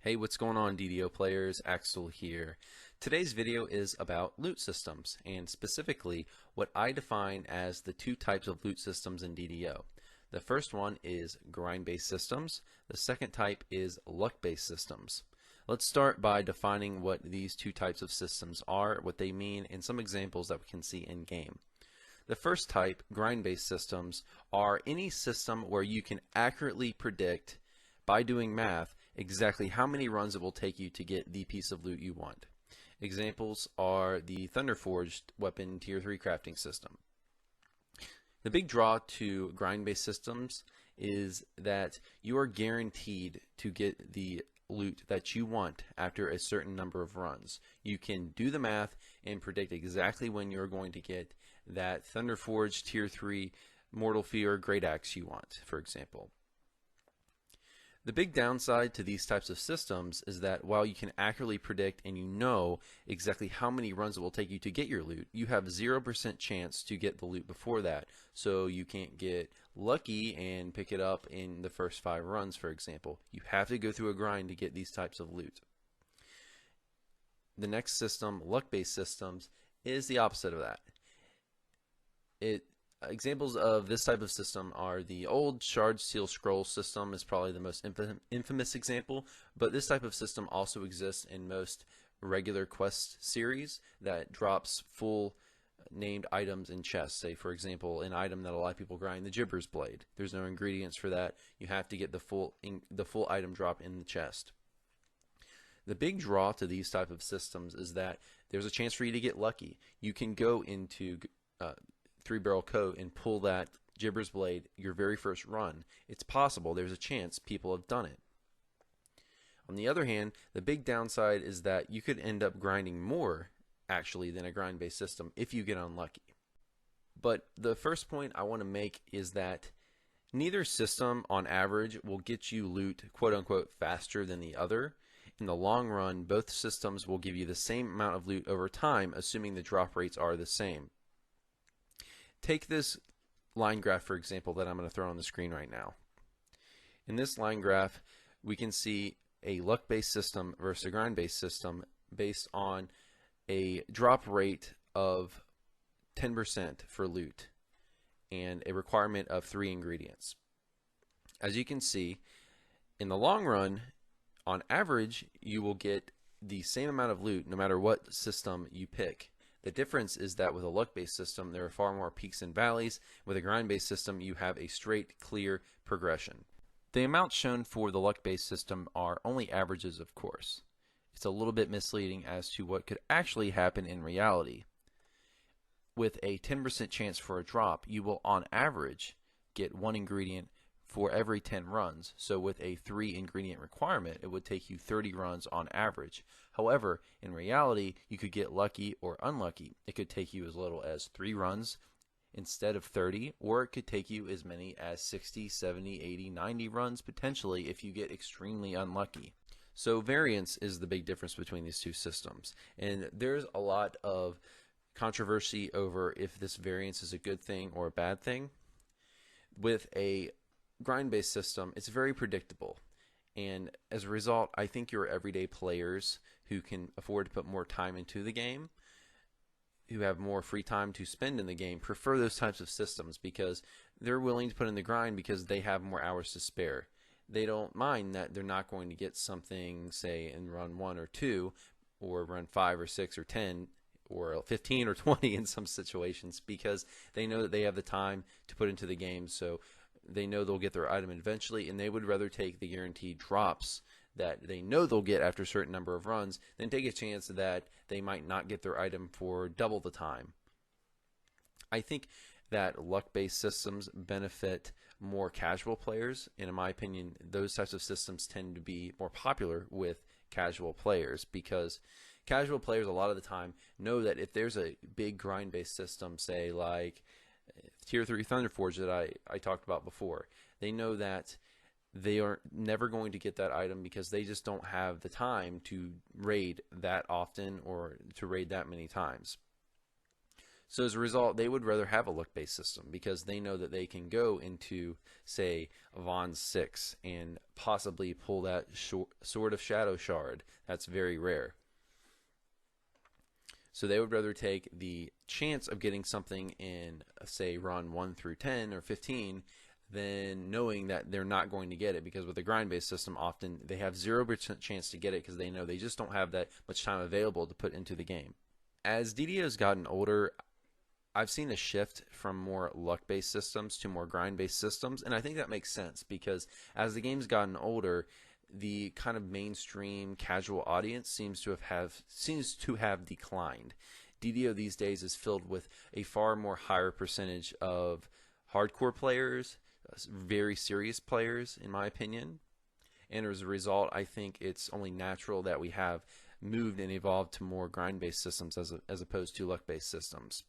Hey, what's going on, DDO players? Axel here. Today's video is about loot systems, and specifically what I define as the two types of loot systems in DDO. The first one is grind-based systems. The second type is luck-based systems. Let's start by defining what these two types of systems are, what they mean, and some examples that we can see in game. The first type, grind-based systems, are any system where you can accurately predict by doing math exactly how many runs it will take you to get the piece of loot you want. Examples are the Thunderforged weapon tier 3 crafting system. The big draw to grind-based systems is that you are guaranteed to get the loot that you want after a certain number of runs. You can do the math and predict exactly when you're going to get that Thunderforged tier 3 Mortal Fear Great Axe you want, for example. The big downside to these types of systems is that while you can accurately predict and you know exactly how many runs it will take you to get your loot, you have 0% chance to get the loot before that. So you can't get lucky and pick it up in the first 5 runs, for example. You have to go through a grind to get these types of loot. The next system, luck-based systems, is the opposite of that. Examples of this type of system are the old Shard Seal Scroll system is probably the most infamous example, but this type of system also exists in most regular quest series that drops full named items in chests. Say, for example, an item that a lot of people grind, the Gibber's Blade. There's no ingredients for that. You have to get the full item drop in the chest. The big draw to these type of systems is that there's a chance for you to get lucky. You can go into Three Barrel Cove and pull that Gibber's Blade your very first run. It's possible. There's a chance people have done it. On the other hand, the big downside is that you could end up grinding more actually than a grind-based system if you get unlucky. But the first point I want to make is that neither system on average will get you loot quote-unquote faster than the other. In the long run, both systems will give you the same amount of loot over time, assuming the drop rates are the same. Take this line graph, for example, that I'm going to throw on the screen right now. In this line graph, we can see a luck-based system versus a grind-based system based on a drop rate of 10% for loot and a requirement of 3 ingredients. As you can see, in the long run, on average, you will get the same amount of loot no matter what system you pick. The difference is that with a luck-based system, there are far more peaks and valleys. With a grind-based system, you have a straight, clear progression. The amounts shown for the luck-based system are only averages, of course. It's a little bit misleading as to what could actually happen in reality. With a 10% chance for a drop, you will on average get 1 ingredient for every 10 runs. So with a 3 ingredient requirement, it would take you 30 runs on average. However, in reality, you could get lucky or unlucky. It could take you as little as 3 runs instead of 30, or it could take you as many as 60, 70, 80, 90 runs potentially if you get extremely unlucky. So variance is the big difference between these two systems. And there's a lot of controversy over if this variance is a good thing or a bad thing. With a grind-based system, it's very predictable. And as a result, I think your everyday players who can afford to put more time into the game, who have more free time to spend in the game, prefer those types of systems because they're willing to put in the grind because they have more hours to spare. They don't mind that they're not going to get something, say, in run 1 or 2, or run 5 or 6 or 10, or 15 or 20 in some situations, because they know that they have the time to put into the game, so they know they'll get their item eventually, and they would rather take the guaranteed drops that they know they'll get after a certain number of runs than take a chance that they might not get their item for double the time. I think that luck-based systems benefit more casual players, and in my opinion, those types of systems tend to be more popular with casual players because casual players a lot of the time know that if there's a big grind-based system, say like Tier 3 Thunderforge that I talked about before, they know that they are never going to get that item because they just don't have the time to raid that often or to raid that many times. So as a result, they would rather have a luck-based system because they know that they can go into, say, Von 6 and possibly pull that Sword of Shadow shard. That's very rare. So they would rather take the chance of getting something in, say, run 1 through 10 or 15 than knowing that they're not going to get it, because with a grind-based system, often they have 0% chance to get it because they know they just don't have that much time available to put into the game. As DDO's gotten older, I've seen a shift from more luck-based systems to more grind-based systems, and I think that makes sense because as the game's gotten older, the kind of mainstream casual audience seems to have declined. DDO these days is filled with a far more higher percentage of hardcore players, very serious players, in my opinion. And as a result, I think it's only natural that we have moved and evolved to more grind-based systems as opposed to luck-based systems.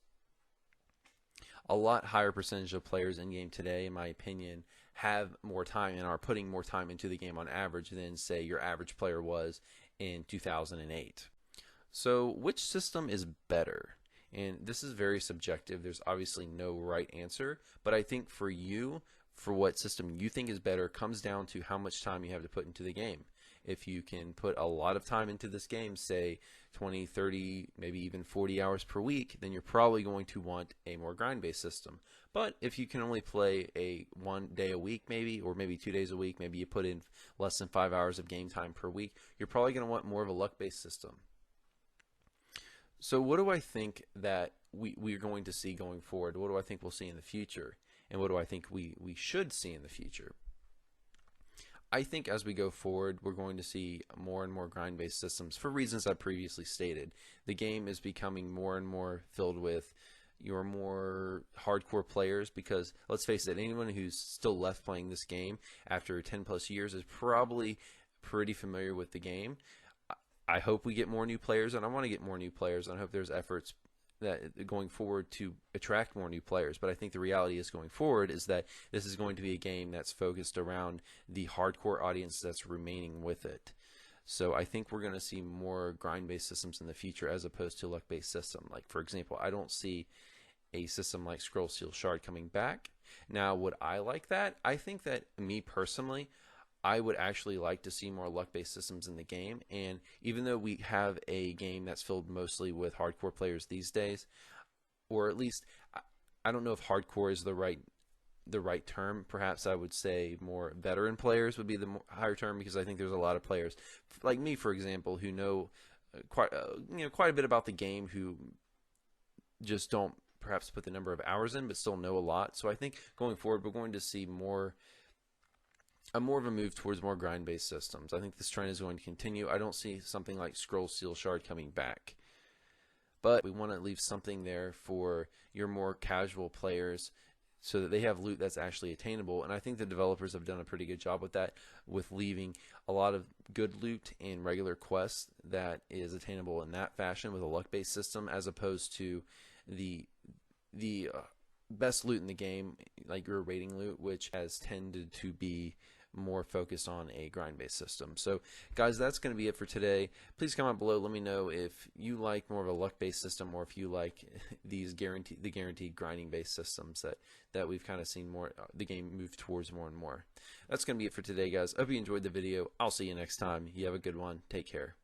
A lot higher percentage of players in game today, in my opinion, have more time and are putting more time into the game on average than, say, your average player was in 2008. So which system is better? And this is very subjective. There's obviously no right answer, but I think for you, for what system you think is better, comes down to how much time you have to put into the game. If you can put a lot of time into this game, say 20, 30, maybe even 40 hours per week, then you're probably going to want a more grind-based system. But if you can only play a 1 day a week maybe, or maybe 2 days a week, maybe you put in less than 5 hours of game time per week, you're probably going to want more of a luck-based system. So what do I think that we're going to see going forward? What do I think we'll see in the future? And what do I think we should see in the future? I think as we go forward, we're going to see more and more grind-based systems for reasons I previously stated. The game is becoming more and more filled with your more hardcore players because, let's face it, anyone who's still left playing this game after 10 plus years is probably pretty familiar with the game. I hope we get more new players, and I want to get more new players, and I hope there's efforts that going forward to attract more new players. But I think the reality is going forward is that this is going to be a game that's focused around the hardcore audience that's remaining with it. So I think we're going to see more grind-based systems in the future as opposed to luck-based system. Like, for example, I don't see a system like Scroll Seal Shard coming back. Now, would I like that? I think that, me personally, I would actually like to see more luck-based systems in the game, and even though we have a game that's filled mostly with hardcore players these days, or at least I don't know if hardcore is the right term. Perhaps I would say more veteran players would be the higher term, because I think there's a lot of players like me, for example, who know quite a bit about the game, who just don't perhaps put the number of hours in, but still know a lot. So I think going forward, we're going to see more of a move towards more grind-based systems. I think this trend is going to continue. I don't see something like Scroll Seal Shard coming back. But we want to leave something there for your more casual players so that they have loot that's actually attainable. And I think the developers have done a pretty good job with that, with leaving a lot of good loot in regular quests that is attainable in that fashion with a luck-based system, as opposed to the best loot in the game, like your rating loot, which has tended to be more focused on a grind-based system. So guys, that's going to be it for today. Please comment below, let me know if you like more of a luck-based system, or if you like these guaranteed grinding-based systems that we've kind of seen more the game move towards more and more. That's going to be it for today, guys. Hope you enjoyed the video. I'll see you next time. You have a good one. Take care.